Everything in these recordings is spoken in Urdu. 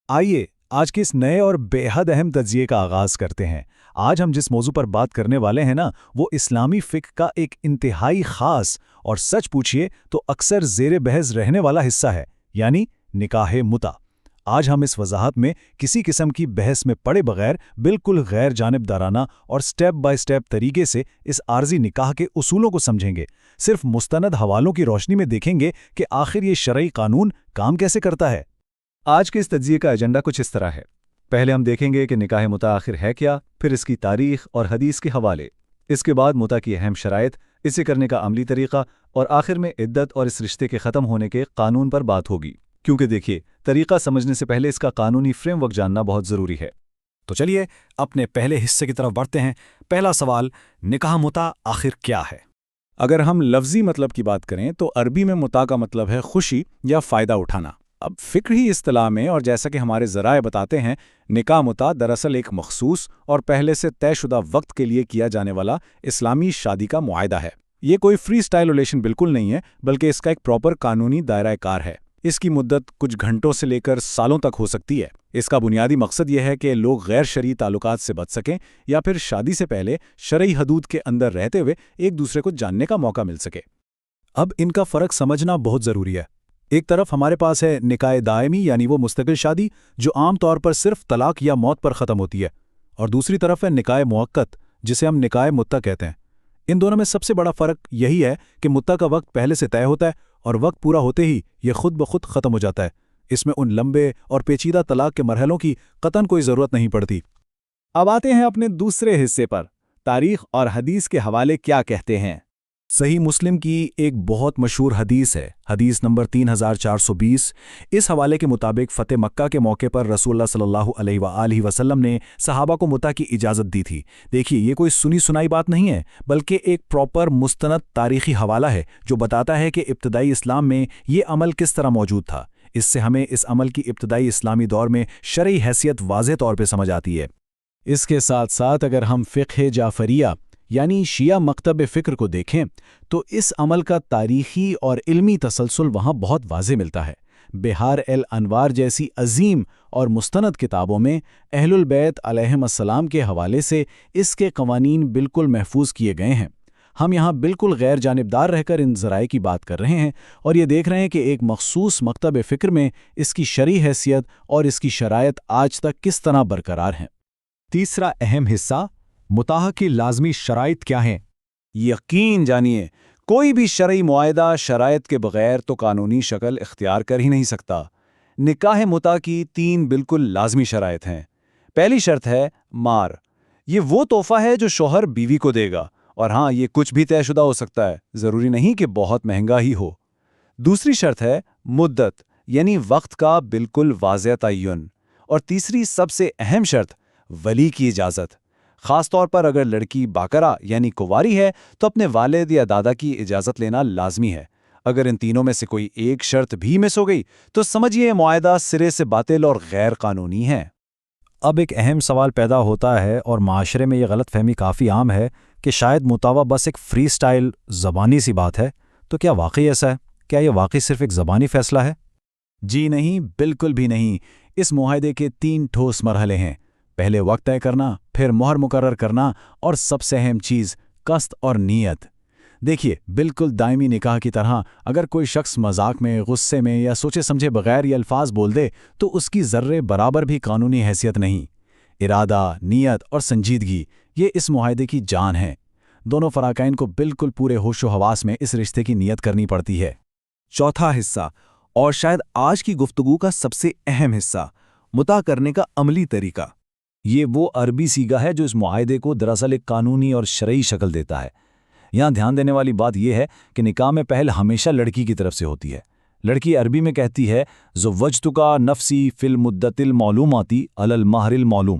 آئیے آج کے اس نئے اور بے حد اہم تجزیے کا آغاز کرتے ہیں۔ آج ہم جس موضوع پر بات کرنے والے ہیں وہ اسلامی فقہ کا ایک انتہائی خاص اور سچ پوچھئے تو اکثر زیر بحث رہنے والا حصہ ہے، یعنی نکاح متع۔ آج ہم اس وضاحت میں کسی قسم کی بحث میں پڑے بغیر بالکل غیر جانبدارانہ اور سٹیپ بائی سٹیپ طریقے سے اس عارضی نکاح کے اصولوں کو سمجھیں گے، صرف مستند حوالوں کی روشنی میں دیکھیں گے کہ آخر یہ شرعی قانون کام کیسے کرتا ہے۔ آج کے اس تجزیے کا ایجنڈا کچھ اس طرح ہے۔ پہلے ہم دیکھیں گے کہ نکاح متع آخر ہے کیا، پھر اس کی تاریخ اور حدیث کے حوالے، اس کے بعد متع کی اہم شرائط، اسے کرنے کا عملی طریقہ، اور آخر میں عدت اور اس رشتے کے ختم ہونے کے قانون پر بات ہوگی۔ کیونکہ دیکھیے، طریقہ سمجھنے سے پہلے اس کا قانونی فریم ورک جاننا بہت ضروری ہے۔ تو چلیے اپنے پہلے حصے کی طرف بڑھتے ہیں۔ پہلا سوال، نکاح متع آخر کیا ہے؟ اگر ہم لفظی مطلب کی بات کریں تو عربی میں متع کا مطلب ہے خوشی یا فائدہ اٹھانا۔ اب فقہی اصطلاح میں، اور جیسا کہ ہمارے ذرائع بتاتے ہیں، نکاح متع دراصل ایک مخصوص اور پہلے سے طے شدہ وقت کے لیے کیا جانے والا اسلامی شادی کا معاہدہ ہے۔ یہ کوئی فری سٹائل ریلیشن بالکل نہیں ہے، بلکہ اس کا ایک پراپر قانونی دائرہ کار ہے۔ اس کی مدت کچھ گھنٹوں سے لے کر سالوں تک ہو سکتی ہے۔ اس کا بنیادی مقصد یہ ہے کہ لوگ غیر شرعی تعلقات سے بچ سکیں یا پھر شادی سے پہلے شرعی حدود کے اندر رہتے ہوئے ایک دوسرے کو جاننے کا موقع مل سکے۔ اب ان کا فرق سمجھنا بہت ضروری ہے۔ ایک طرف ہمارے پاس ہے نکاح دائمی، یعنی وہ مستقل شادی جو عام طور پر صرف طلاق یا موت پر ختم ہوتی ہے، اور دوسری طرف ہے نکاح مؤقت جسے ہم نکاح متع کہتے ہیں۔ ان دونوں میں سب سے بڑا فرق یہی ہے کہ متع کا وقت پہلے سے طے ہوتا ہے اور وقت پورا ہوتے ہی یہ خود بخود ختم ہو جاتا ہے۔ اس میں ان لمبے اور پیچیدہ طلاق کے مرحلوں کی قطعاً کوئی ضرورت نہیں پڑتی۔ اب آتے ہیں اپنے دوسرے حصے پر، تاریخ اور حدیث کے حوالے کیا کہتے ہیں۔ صحیح مسلم کی ایک بہت مشہور حدیث ہے، حدیث نمبر 3420۔ اس حوالے کے مطابق فتح مکہ کے موقع پر رسول اللہ صلی اللہ علیہ وآلہ وسلم نے صحابہ کو متع کی اجازت دی تھی۔ دیکھیے، یہ کوئی سنی سنائی بات نہیں ہے، بلکہ ایک پراپر مستند تاریخی حوالہ ہے جو بتاتا ہے کہ ابتدائی اسلام میں یہ عمل کس طرح موجود تھا۔ اس سے ہمیں اس عمل کی ابتدائی اسلامی دور میں شرعی حیثیت واضح طور پہ سمجھ آتی ہے۔ اس کے ساتھ ساتھ اگر ہم فقہ جعفریہ یعنی شیعہ مکتب فکر کو دیکھیں تو اس عمل کا تاریخی اور علمی تسلسل وہاں بہت واضح ملتا ہے۔ بحار الانوار جیسی عظیم اور مستند کتابوں میں اہل البیت علیہم السلام کے حوالے سے اس کے قوانین بالکل محفوظ کیے گئے ہیں۔ ہم یہاں بالکل غیر جانبدار رہ کر ان ذرائع کی بات کر رہے ہیں اور یہ دیکھ رہے ہیں کہ ایک مخصوص مکتب فکر میں اس کی شرعی حیثیت اور اس کی شرائط آج تک کس طرح برقرار ہیں۔ تیسرا اہم حصہ، متع کی لازمی شرائط کیا ہیں؟ یقین جانیے، کوئی بھی شرعی معاہدہ شرائط کے بغیر تو قانونی شکل اختیار کر ہی نہیں سکتا۔ نکاح متع کی 3 بالکل لازمی شرائط ہیں۔ پہلی شرط ہے مہر۔ یہ وہ تحفہ ہے جو شوہر بیوی کو دے گا، اور ہاں، یہ کچھ بھی طے شدہ ہو سکتا ہے، ضروری نہیں کہ بہت مہنگا ہی ہو۔ دوسری شرط ہے مدت، یعنی وقت کا بالکل واضح تعین۔ اور تیسری سب سے اہم شرط، ولی کی اجازت۔ خاص طور پر اگر لڑکی باکرہ یعنی کنواری ہے تو اپنے والد یا دادا کی اجازت لینا لازمی ہے۔ اگر ان تینوں میں سے کوئی ایک شرط بھی مس ہو گئی تو سمجھیے معاہدہ سرے سے باطل اور غیر قانونی ہے۔ اب ایک اہم سوال پیدا ہوتا ہے، اور معاشرے میں یہ غلط فہمی کافی عام ہے کہ شاید متع بس ایک فری سٹائل زبانی سی بات ہے۔ تو کیا واقعی ایسا ہے؟ کیا یہ واقعی صرف ایک زبانی فیصلہ ہے؟ جی نہیں، بالکل بھی نہیں۔ اس معاہدے کے 3 ٹھوس مرحلے ہیں۔ پہلے وقت طے کرنا، پھر مہر مقرر کرنا، اور سب سے اہم چیز قصد اور نیت۔ دیکھیے، بالکل دائمی نکاح کی طرح اگر کوئی شخص مذاق میں، غصے میں یا سوچے سمجھے بغیر یہ الفاظ بول دے تو اس کی ذرے برابر بھی قانونی حیثیت نہیں۔ ارادہ، نیت اور سنجیدگی، یہ اس معاہدے کی جان ہے۔ دونوں فریقین کو بالکل پورے ہوش و حواس میں اس رشتے کی نیت کرنی پڑتی ہے۔ چوتھا حصہ، اور شاید آج کی گفتگو کا سب سے اہم حصہ، متع کرنے کا عملی طریقہ۔ یہ وہ عربی صیغہ ہے جو اس معاہدے کو دراصل ایک قانونی اور شرعی شکل دیتا ہے۔ یہاں دھیان دینے والی بات یہ ہے کہ نکاح میں پہل ہمیشہ لڑکی کی طرف سے ہوتی ہے۔ لڑکی عربی میں کہتی ہے زوجتک نفسی فی المدت المعلومات علی المہر المعلوم،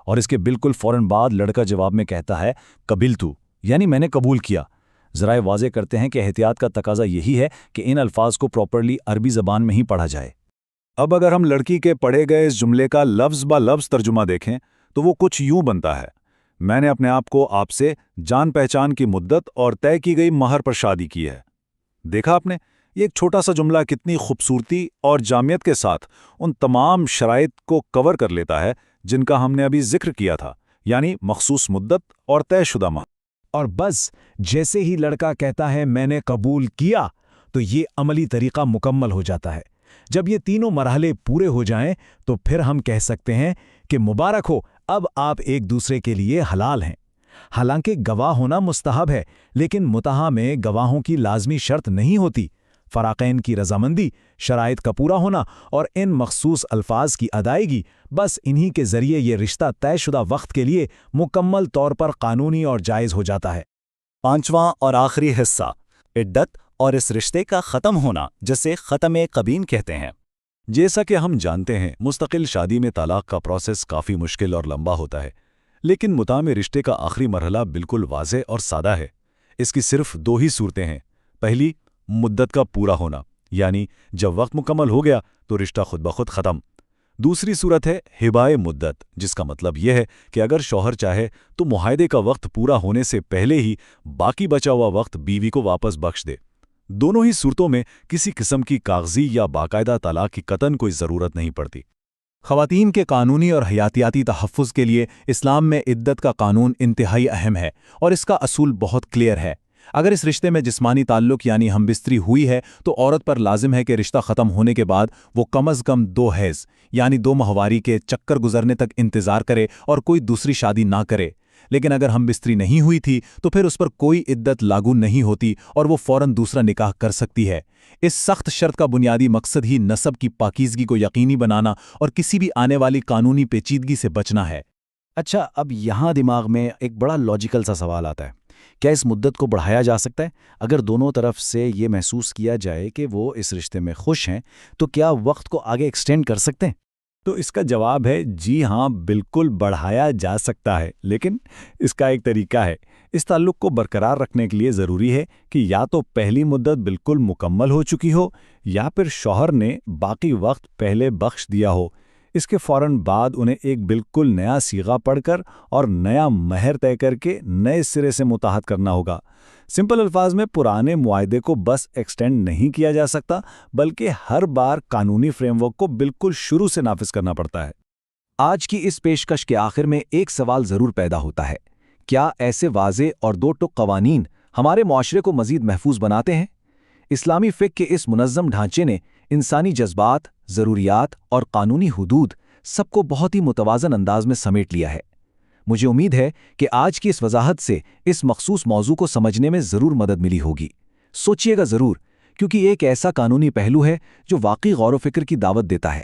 اور اس کے بالکل فوراً بعد لڑکا جواب میں کہتا ہے قبلتو، یعنی میں نے قبول کیا۔ ذرائع واضح کرتے ہیں کہ احتیاط کا تقاضا یہی ہے کہ ان الفاظ کو پراپرلی عربی زبان میں ہی پڑھا جائے۔ اب اگر ہم لڑکی کے پڑھے گئے اس جملے کا لفظ با لفظ ترجمہ دیکھیں تو وہ کچھ یوں بنتا ہے: میں نے اپنے آپ کو آپ سے جان پہچان کی مدت اور طے کی گئی مہر پر شادی کی ہے۔ دیکھا آپ نے، یہ ایک چھوٹا سا جملہ کتنی خوبصورتی اور جامعیت کے ساتھ ان تمام شرائط کو کور کر لیتا ہے جن کا ہم نے ابھی ذکر کیا تھا، یعنی مخصوص مدت اور طے شدہ ماہ۔ اور بس جیسے ہی لڑکا کہتا ہے میں نے قبول کیا تو یہ عملی طریقہ مکمل ہو جاتا ہے۔ جب یہ تینوں مرحلے پورے ہو جائیں تو پھر ہم کہہ سکتے ہیں کہ مبارک ہو، اب آپ ایک دوسرے کے لیے حلال ہیں۔ حالانکہ گواہ ہونا مستحب ہے، لیکن متاح میں گواہوں کی لازمی شرط نہیں ہوتی۔ فراقین کی رضامندی، شرائط کا پورا ہونا اور ان مخصوص الفاظ کی ادائیگی، بس انہی کے ذریعے یہ رشتہ طے شدہ وقت کے لیے مکمل طور پر قانونی اور جائز ہو جاتا ہے۔ پانچواں اور آخری حصہ، عدت اور اس رشتے کا ختم ہونا، جسے ختم قبین کہتے ہیں۔ جیسا کہ ہم جانتے ہیں، مستقل شادی میں طلاق کا پروسیس کافی مشکل اور لمبا ہوتا ہے، لیکن متاع میں رشتے کا آخری مرحلہ بالکل واضح اور سادہ ہے۔ اس کی صرف دو ہی صورتیں ہیں۔ پہلی، مدت کا پورا ہونا، یعنی جب وقت مکمل ہو گیا تو رشتہ خود بخود ختم۔ دوسری صورت ہے ہبائے مدت، جس کا مطلب یہ ہے کہ اگر شوہر چاہے تو معاہدے کا وقت پورا ہونے سے پہلے ہی باقی بچا ہوا وقت بیوی کو واپس بخش دے۔ دونوں ہی صورتوں میں کسی قسم کی کاغذی یا باقاعدہ طلاق کی قطعاً کوئی ضرورت نہیں پڑتی۔ خواتین کے قانونی اور حیاتیاتی تحفظ کے لیے اسلام میں عدت کا قانون انتہائی اہم ہے، اور اس کا اصول بہت کلیئر ہے۔ اگر اس رشتے میں جسمانی تعلق یعنی ہم بستری ہوئی ہے تو عورت پر لازم ہے کہ رشتہ ختم ہونے کے بعد وہ کم از کم 2 حیض یعنی 2 ماہواری کے چکر گزرنے تک انتظار کرے اور کوئی دوسری شادی نہ کرے۔ لیکن اگر ہم بستری نہیں ہوئی تھی تو پھر اس پر کوئی عدت لاگو نہیں ہوتی اور وہ فوراً دوسرا نکاح کر سکتی ہے۔ اس سخت شرط کا بنیادی مقصد ہی نسب کی پاکیزگی کو یقینی بنانا اور کسی بھی آنے والی قانونی پیچیدگی سے بچنا ہے۔ اچھا، اب یہاں دماغ میں ایک بڑا لاجیکل سا سوال آتا ہے، کیا اس مدت کو بڑھایا جا سکتا ہے؟ اگر دونوں طرف سے یہ محسوس کیا جائے کہ وہ اس رشتے میں خوش ہیں تو کیا وقت کو آگے ایکسٹینڈ کر سکتے ہیں؟ تو اس کا جواب ہے جی ہاں، بالکل بڑھایا جا سکتا ہے، لیکن اس کا ایک طریقہ ہے۔ اس تعلق کو برقرار رکھنے کے لیے ضروری ہے کہ یا تو پہلی مدت بالکل مکمل ہو چکی ہو یا پھر شوہر نے باقی وقت پہلے بخش دیا ہو۔ اس کے فوراً بعد انہیں ایک بالکل نیا صیغہ پڑھ کر اور نیا مہر طے کر کے نئے سرے سے متعہد کرنا ہوگا۔ سمپل الفاظ میں پرانے معاہدے کو بس ایکسٹینڈ نہیں کیا جا سکتا، بلکہ ہر بار قانونی فریم ورک کو بالکل شروع سے نافذ کرنا پڑتا ہے۔ آج کی اس پیشکش کے آخر میں ایک سوال ضرور پیدا ہوتا ہے، کیا ایسے واضح اور 2 ٹک قوانین ہمارے معاشرے کو مزید محفوظ بناتے ہیں؟ اسلامی فقہ کے اس منظم ڈھانچے نے انسانی جذبات، ضروریات اور قانونی حدود سب کو بہت ہی متوازن انداز میں سمیٹ لیا ہے۔ مجھے امید ہے کہ آج کی اس وضاحت سے اس مخصوص موضوع کو سمجھنے میں ضرور مدد ملی ہوگی۔ سوچئے گا ضرور، کیونکہ یہ ایک ایسا قانونی پہلو ہے جو واقعی غور و فکر کی دعوت دیتا ہے۔